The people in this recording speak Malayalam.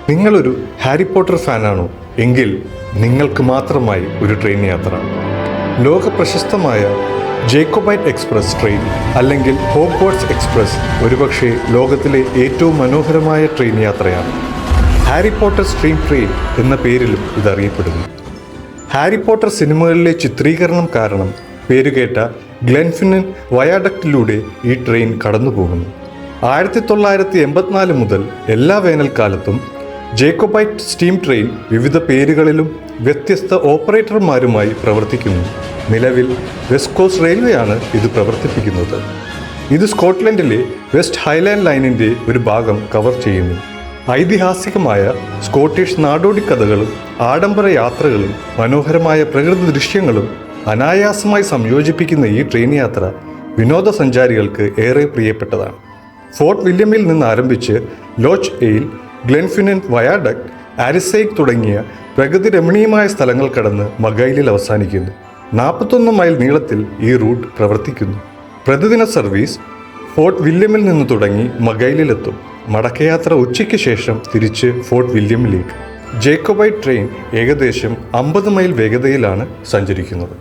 നിങ്ങളൊരു ഹാരി പോട്ടർ ഫാനാണോ എങ്കിൽ നിങ്ങൾക്ക് മാത്രമായി ഒരു ട്രെയിൻ യാത്ര. ലോക പ്രശസ്തമായ ജേക്കോബൈറ്റ് എക്സ്പ്രസ് ട്രെയിൻ അല്ലെങ്കിൽ ഹോഗ്വാർട്സ് എക്സ്പ്രസ് ഒരുപക്ഷെ ലോകത്തിലെ ഏറ്റവും മനോഹരമായ ട്രെയിൻ യാത്രയാണ്. ഹാരി പോട്ടർ സ്ട്രീം ട്രെയിൻ എന്ന പേരിലും ഇതറിയപ്പെടുന്നു. ഹാരി പോട്ടർ സിനിമകളിലെ ചിത്രീകരണം കാരണം പേരുകേട്ട ഗ്ലെൻഫിനൻ വയാഡക്റ്റിലൂടെ ഈ ട്രെയിൻ കടന്നുപോകുന്നു. 1984 മുതൽ എല്ലാ വേനൽക്കാലത്തും ജേക്കോബൈറ്റ് സ്റ്റീം ട്രെയിൻ വിവിധ പേരുകളിലും വ്യത്യസ്ത ഓപ്പറേറ്റർമാരുമായി പ്രവർത്തിക്കുന്നു. നിലവിൽ വെസ്റ്റ് കോസ്റ്റ് റെയിൽവേയാണ് ഇത് പ്രവർത്തിപ്പിക്കുന്നത്. ഇത് സ്കോട്ട്ലൻഡിലെ വെസ്റ്റ് ഹൈലാൻഡ് ലൈനിൻ്റെ ഒരു ഭാഗം കവർ ചെയ്യുന്നു. ഐതിഹാസികമായ സ്കോട്ടിഷ് നാടോടി കഥകളും ആഡംബര യാത്രകളും മനോഹരമായ പ്രകൃതി ദൃശ്യങ്ങളും അനായാസമായി സംയോജിപ്പിക്കുന്ന ഈ ട്രെയിൻ യാത്ര വിനോദസഞ്ചാരികൾക്ക് ഏറെ പ്രിയപ്പെട്ടതാണ്. ഫോർട്ട് വില്യമിൽ നിന്ന് ആരംഭിച്ച് ലോച്ച് എയിൽ, ഗ്ലെൻഫിനൻ വയാഡക്ട്, ആരിസൈക്ക് തുടങ്ങിയ പ്രകൃതി രമണീയമായ സ്ഥലങ്ങൾ കടന്ന് മഗൈലിൽ അവസാനിക്കുന്നു. 41 മൈൽ നീളത്തിൽ ഈ റൂട്ട് പ്രവർത്തിക്കുന്നു. പ്രതിദിന സർവീസ് ഫോർട്ട് വില്യമിൽ നിന്ന് തുടങ്ങി മഗൈലിലെത്തും. മടക്കയാത്ര ഉച്ചയ്ക്ക് ശേഷം തിരിച്ച് ഫോർട്ട് വില്യമിലേക്ക്. ജേക്കോബൈറ്റ് ട്രെയിൻ ഏകദേശം 50 മൈൽ വേഗതയിലാണ് സഞ്ചരിക്കുന്നത്.